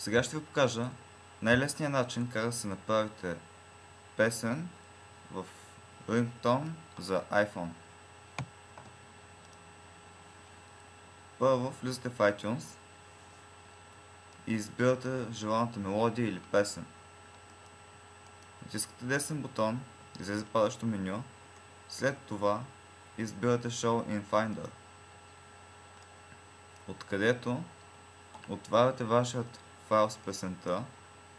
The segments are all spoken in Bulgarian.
Сега ще ви покажа най-лесният начин как да се направите песен в рингтон за iPhone. Първо влизате в iTunes и избирате желаната мелодия или песен. Натискате десен бутон, излезе падащо меню. След това избирате Show in Finder, откъдето отваряте вашият файл с песента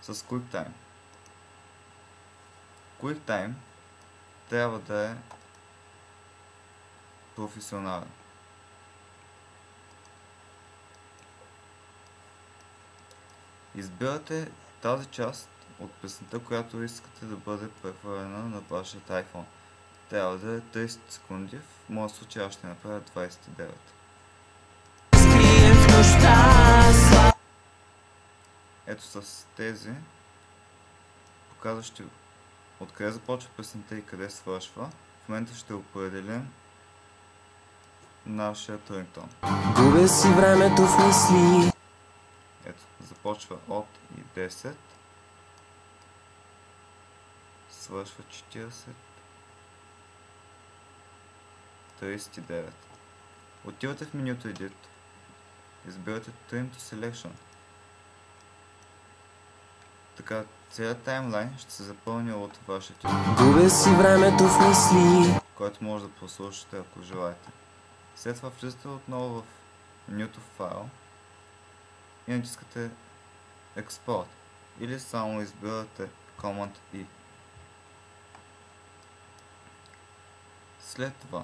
с QuickTime. QuickTime трябва да е професионален. Избирате тази част от песента, която искате да бъде прехвърлена на вашият iPhone. Трябва да е 30 секунди, в моя случай аз ще направя 29. Ето с тези показващи откъде започва песента и къде свършва. В момента ще определим нашия рингтон. Губя си времето в мисли. Ето, започва от и 10, свършва 40, 39. Отивате в менюто Edit, избирате Trim to Selection. Така целият таймлайн ще се запълни от вашето, Губя си времето в мисли, който може да прослушате, ако желаете. След това влизате отново в менюто файл и натискате Export или само избирате Command E. След това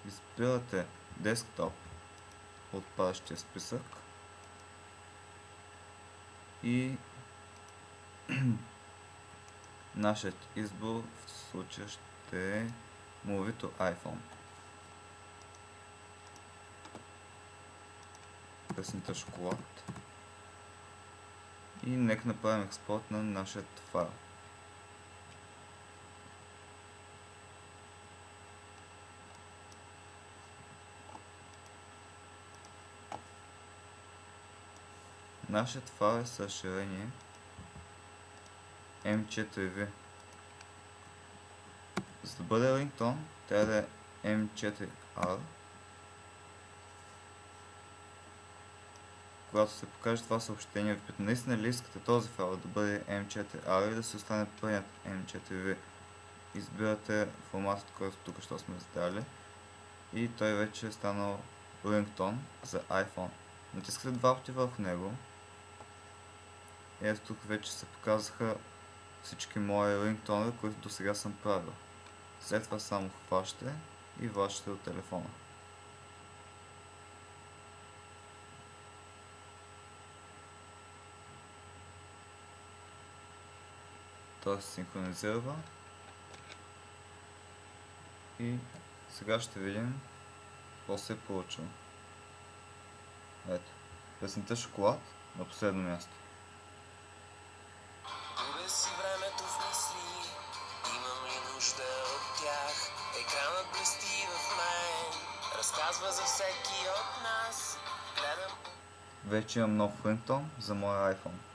избирате Desktop от падащия списък и нашият избор в случая ще е Movie to iPhone. Песента Шоколад. И нека направим експорт на нашия файл. Нашият файл е с разширение M4V. За да бъде рингтон, трябва да е M4R. Когато се покаже това съобщение, ви пита, наистина ли искате този файл да бъде M4R или да се остане предният M4V. Избирате форматът, който тук що сме задали и той вече е станал рингтон за iPhone. Натискате два пъти върху него. Ето тук вече се показаха всички мои рингтонове, които до сега съм правил. След това само хващате и вращате от телефона. Той се синхронизира и сега ще видим какво се е получило. Ето, песента Шоколад на последно място. губя си времето в мисли, имам ли нужда от тях? Екранът блести в мен, разказва за всеки от нас. Гледам. Вече имам нов рингтон за моя iPhone.